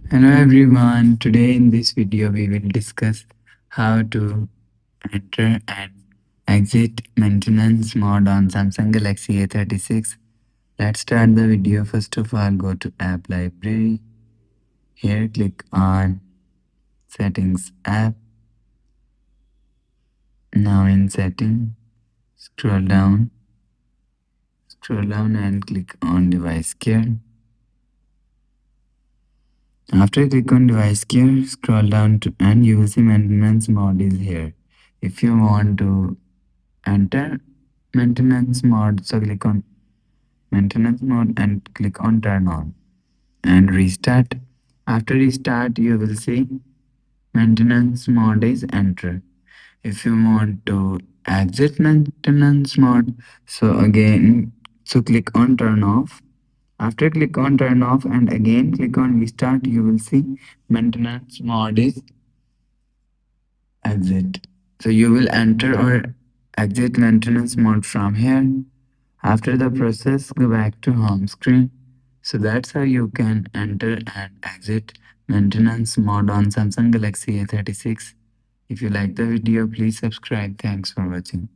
Hello everyone. Today in this video we will discuss how to enter and exit maintenance mode on Samsung Galaxy A36. Let's start the video. First of all, go to app library. Here click on settings app. Now in setting, scroll down and click on device care. After click on device care, scroll down to and you will see maintenance mode is here. If you want to enter maintenance mode, so click on maintenance mode and click on turn on and restart. After restart, you will see maintenance mode is enter. If you want to exit maintenance mode, so click on turn off. After click on turn off and again click on restart, you will see maintenance mode is exit. So you will enter or exit maintenance mode from here. After the process, go back to home screen. So that's how you can enter and exit maintenance mode on Samsung Galaxy A36. If you like the video, please subscribe. Thanks for watching.